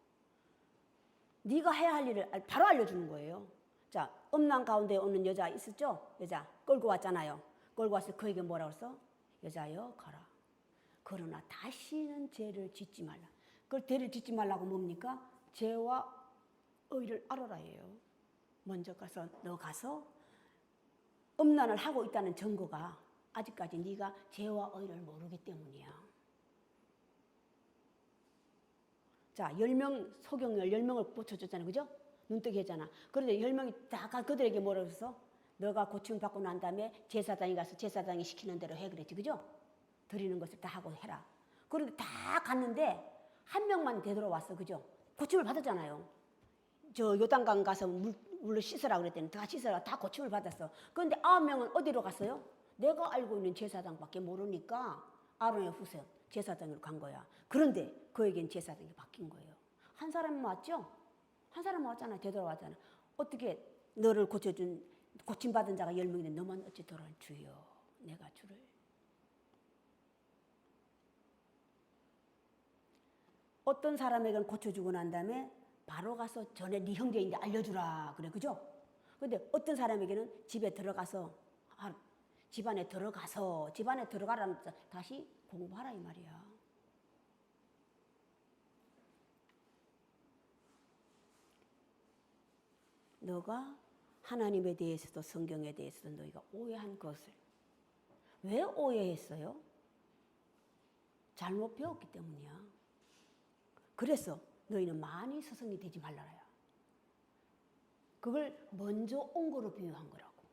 A: 네가 해야 할 일을 바로 알려주는 거예요. 자 음란 가운데 오는 여자 있었죠? 여자 끌고 왔잖아요. 끌고 와서 그에게 뭐라고 했어? 여자여 가라. 그러나 다시는 죄를 짓지 말라. 그 죄를 짓지 말라고 뭡니까? 죄와 의를 알아라 해요. 먼저 너 가서 음란을 하고 있다는 증거가 아직까지 네가 죄와 의를 모르기 때문이야. 자, 10명 소경을 10명을 고쳐줬잖아요. 그죠? 눈뜨게 했잖아. 그런데 10명이 다 그들에게 뭐라고 했어? 너가 고침을 받고 난 다음에 제사장이 가서 제사장이 시키는 대로 해 그랬지. 그죠? 드리는 것을 다 하고 해라. 그런데 다 갔는데 한 명만 되돌아왔어. 그죠? 고침을 받았잖아요. 저 요단강 가서 물로 씻으라 그랬더니 다 씻어라 다 고침을 받았어. 그런데 9명은 어디로 갔어요? 내가 알고 있는 제사장밖에 모르니까 아론의 후손 제사장으로 간 거야. 그런데 그에겐 제사장이 바뀐 거예요. 한 사람만 왔죠? 한 사람만 왔잖아. 되돌아왔잖아. 어떻게 너를 고침받은 자가 10명인데 너만 어찌 돌아온 주여 내가 주를. 어떤 사람에게는 고쳐주고 난 다음에 바로 가서 전에 네 형제인데 알려주라 그래. 그죠? 근데 어떤 사람에게는 집안에 들어가라면서 다시 공부하라 이 말이야. 너가 하나님에 대해서도 성경에 대해서도 너희가 오해한 것을 왜 오해했어요? 잘못 배웠기 때문이야. 그래서 너희는 많이 스승이 되지 말라요. 그걸 먼저 온 거로 비유한 거라고.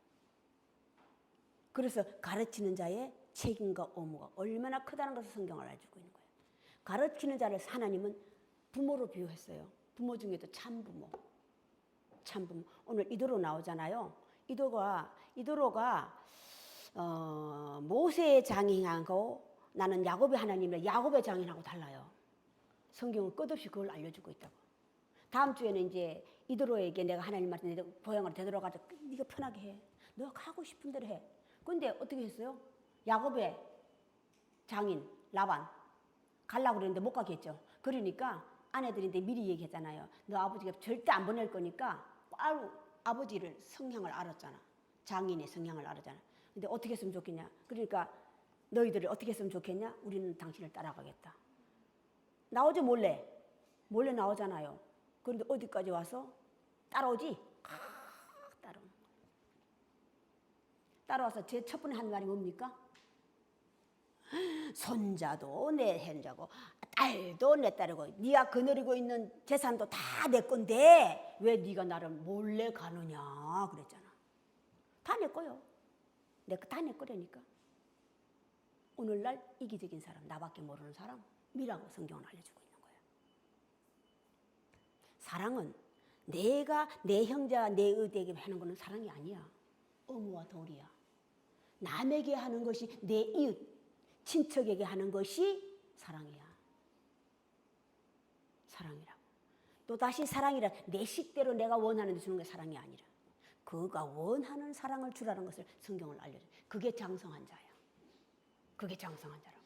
A: 그래서 가르치는 자의 책임과 의무가 얼마나 크다는 것을 성경을 알려주고 있는 거예요. 가르치는 자를 하나님은 부모로 비유했어요. 부모 중에도 참부모. 참부모. 오늘 이도로 나오잖아요. 이도로가 모세의 장인하고 나는 야곱의 하나님이라 야곱의 장인하고 달라요. 성경은 끝없이 그걸 알려주고 있다고. 다음 주에는 이제 이도로에게 내가 하나님 말씀 고향으로 되돌아가자. 네가 편하게 해. 너가 가고 싶은 대로 해. 근데 어떻게 했어요? 야곱의 장인 라반 가려고 그랬는데 못 가게 했죠. 그러니까 아내들인데 미리 얘기했잖아요. 너 아버지가 절대 안 보낼 거니까 바로 아버지를 성향을 알았잖아. 장인의 성향을 알았잖아. 근데 어떻게 했으면 좋겠냐? 그러니까 너희들이 어떻게 했으면 좋겠냐? 우리는 당신을 따라가겠다. 나오죠 몰래 나오잖아요. 그런데 어디까지 와서 따라오지? 따라와서 제 첫 번째 한 말이 뭡니까? 손자도 내 현자고 딸도 내 딸이고 네가 거느리고 있는 재산도 다 내 건데 왜 네가 나를 몰래 가느냐 그랬잖아. 다 내 거요. 다 내 거라니까. 오늘날 이기적인 사람, 나밖에 모르는 사람이라고 성경은 알려주고 있는 거예요. 사랑은 내가 내 형제와 내 의대에게 하는 것은 사랑이 아니야. 의무와 도리야. 남에게 하는 것이 내 이웃, 친척에게 하는 것이 사랑이야. 사랑이라고. 또다시 사랑이라 내 식대로 내가 원하는 데 주는 게 사랑이 아니라 그가 원하는 사랑을 주라는 것을 성경을 알려줘. 그게 장성한 자야. 그게 장성한 자라고.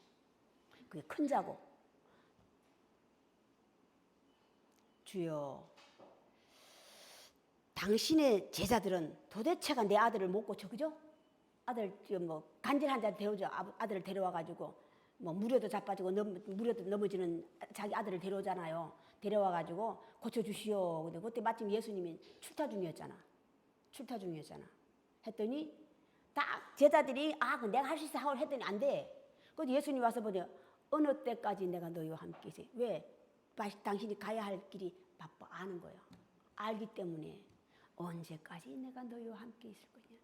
A: 그게 큰 자고. 주여, 당신의 제자들은 도대체가 내 아들을 못 고쳐, 그죠? 아들 간질한 자 데려오죠. 아들을 데려와가지고 무료도 자빠지고 무료도 넘어지는 자기 아들을 데려오잖아요. 데려와가지고 고쳐주시오. 근데 그때 마침 예수님이 출타 중이었잖아. 했더니 딱 제자들이 내가 할 수 있어 하고 했더니 안 돼. 그래서 예수님 와서 보니 어느 때까지 내가 너희와 함께 있어. 왜? 당신이 가야 할 길이 바빠 아는 거예요. 알기 때문에 언제까지 내가 너희와 함께 있을 거냐.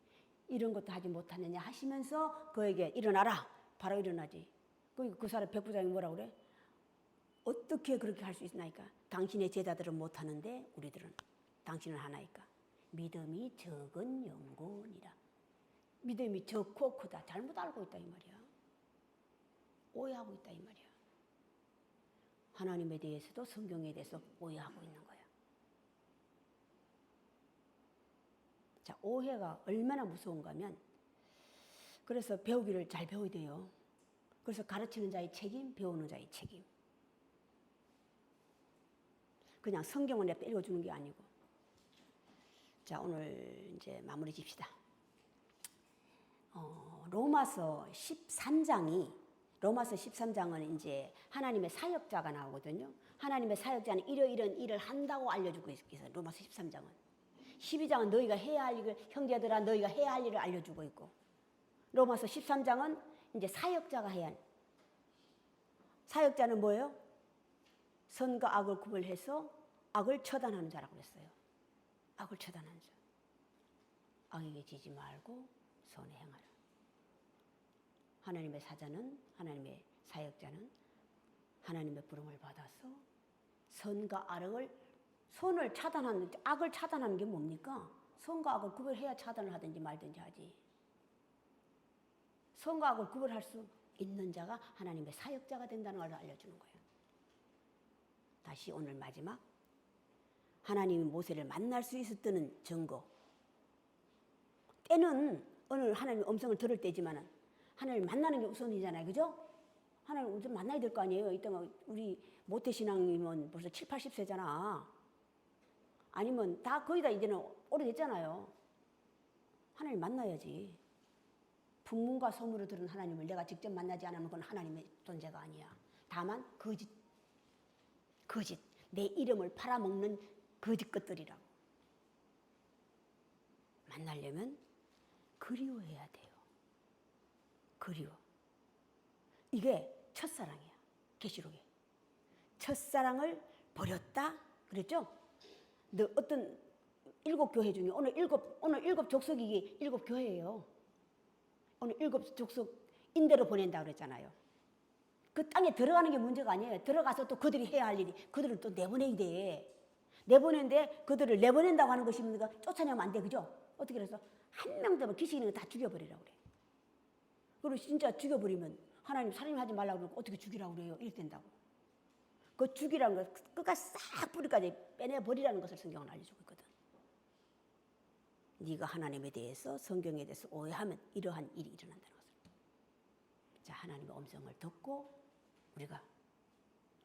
A: 이런 것도 하지 못하느냐 하시면서 그에게 일어나라. 바로 일어나지. 그 사람 백부장이 뭐라고 그래? 어떻게 그렇게 할 수 있나이까? 당신의 제자들은 못하는데 우리들은 당신은 하나이까. 믿음이 적은 영혼이라. 믿음이 적고 크다. 잘못 알고 있다 이 말이야. 오해하고 있다 이 말이야. 하나님에 대해서도 성경에 대해서 오해하고 있는 거야. 자, 오해가 얼마나 무서운가 하면 그래서 배우기를 잘 배워야 돼요. 그래서 가르치는 자의 책임, 배우는 자의 책임. 그냥 성경을 내가 읽어주는 게 아니고. 자, 오늘 이제 마무리 집시다. 로마서 13장은 이제 하나님의 사역자가 나오거든요. 하나님의 사역자는 이런 일을 한다고 알려주고 있어요. 로마서 13장은. 12장은 너희가 해야 할 일을, 형제들아 너희가 해야 할 일을 알려주고 있고, 로마서 13장은 이제 사역자가 해야 할. 사역자는 뭐예요? 선과 악을 구별해서 악을 처단하는 자라고 그랬어요. 악을 처단하는 자. 악에게 지지 말고 선에 행하라. 하나님의 사자는, 하나님의 사역자는 하나님의 부름을 받아서 선과 악을 선을 차단하는, 악을 차단하는 게 뭡니까? 선과 악을 구별해야 차단을 하든지 말든지 하지. 선과 악을 구별할 수 있는 자가 하나님의 사역자가 된다는 걸 알려주는 거예요. 다시 오늘 마지막, 하나님이 모세를 만날 수 있었다는 증거. 때는 오늘 하나님의 음성을 들을 때지만은 하나님을 만나는 게 우선이잖아요. 그죠? 하나님을 우선 만나야 될 거 아니에요. 이때가 우리 모태신앙이면 벌써 7, 80세잖아. 아니면 다 거의 다 이제는 오래됐잖아요. 하나님 만나야지. 풍문과 소문으로 들은 하나님을 내가 직접 만나지 않으면 그건 하나님의 존재가 아니야. 다만 거짓. 내 이름을 팔아먹는 거짓 것들이라고. 만나려면 그리워해야 돼요. 그리워. 이게 첫사랑이야. 계시록에. 첫사랑을 버렸다 그랬죠? 너 어떤 7교회 중에 오늘 일곱 족속이 7교회예요. 오늘 7족속 인대로 보낸다 그랬잖아요. 그 땅에 들어가는 게 문제가 아니에요. 들어가서 또 그들이 해야 할 일이 그들을 또 내보내야 돼. 내보낸데 그들을 내보낸다고 하는 것이 뭡니까? 쫓아내면 안 돼. 그죠? 어떻게 그래서 한 명도 귀신 있는 거 다 죽여버리라고 그래. 그리고 진짜 죽여버리면 하나님 살인하지 말라고 그러고 어떻게 죽이라고 그래요? 이렇게 된다고. 그 죽이라는 거 끝까지 싹 뿌리까지 빼내버리라는 것을 성경은 알려주고 있거든. 네가 하나님에 대해서 성경에 대해서 오해하면 이러한 일이 일어난다는 것을. 자, 하나님의 음성을 듣고 우리가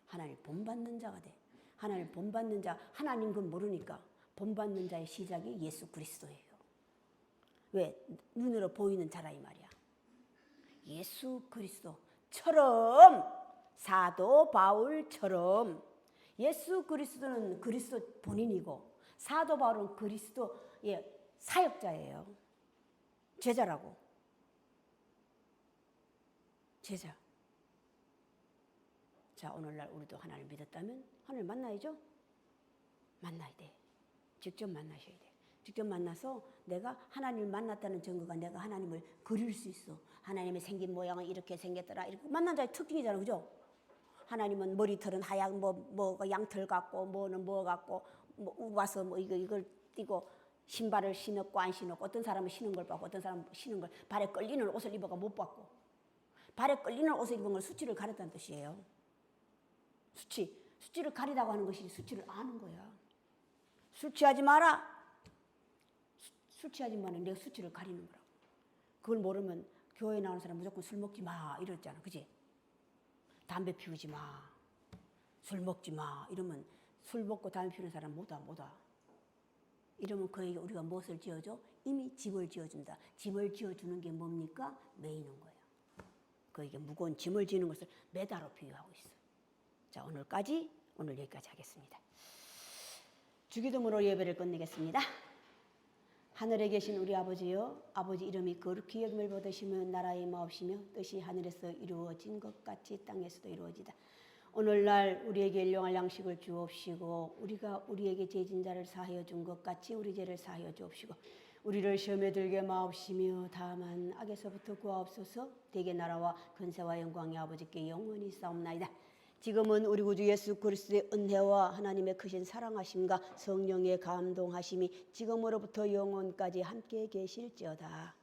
A: 하나님 본받는 자가 돼. 하나님 본받는 자, 하나님 그 모르니까 본받는 자의 시작이 예수 그리스도예요. 왜? 눈으로 보이는 자라 이 말이야. 예수 그리스도처럼, 사도 바울처럼 예수 그리스도는 그리스도 본인이고 사도 바울은 그리스도의 사역자예요. 제자라고. 제자. 자, 오늘날 우리도 하나님을 믿었다면 하나님을 만나야죠. 만나야 돼. 직접 만나셔야 돼. 직접 만나서 내가 하나님을 만났다는 증거가 내가 하나님을 그릴 수 있어. 하나님의 생긴 모양은 이렇게 생겼더라. 이렇게 만난 자의 특징이잖아. 그죠? 하나님은 머리털은 하얀 뭐가 양털 같고 뭐는 뭐 같고 뭐 와서 뭐 이걸 띄고 신발을 신었고 안 신었고 어떤 사람은 신은 걸 봤고 어떤 사람은 신은 걸 발에 끌리는 옷을 입어가 못 봤고 발에 끌리는 옷을 입은 건 수치를 가렸다는 뜻이에요. 수치를 가리라고 하는 것이 수치를 아는 거야. 술 취하지 마라. 술 취하지 마라. 내가 수치를 가리는 거라고. 그걸 모르면 교회에 나오는 사람 무조건 술 먹지 마 이랬잖아. 그지? 담배 피우지 마. 술 먹지 마. 이러면 술 먹고 담배 피우는 사람 못 와. 이러면 그에게 우리가 무엇을 지어줘? 이미 집을 지어준다. 집을 지어주는 게 뭡니까? 매이는 거야. 그에게 무거운 짐을 지는 것을 매다로 비유하고 있어. 자, 오늘 여기까지 하겠습니다. 주기도문으로 예배를 끝내겠습니다. 하늘에 계신 우리 아버지여, 아버지 이름이 거룩히 여김을 받으시며 나라의 마옵시며 뜻이 하늘에서 이루어진 것 같이 땅에서도 이루어지다. 오늘날 우리에게 일용할 양식을 주옵시고 우리가 우리에게 죄진 자를 사하여 준 것 같이 우리 죄를 사하여 주옵시고 우리를 시험에 들게 마옵시며 다만 악에서부터 구하옵소서. 대개 나라와 근세와 영광이 아버지께 영원히 싸움나이다. 지금은 우리 구주 예수 그리스도의 은혜와 하나님의 크신 사랑하심과 성령의 감동하심이 지금으로부터 영원까지 함께 계실지어다.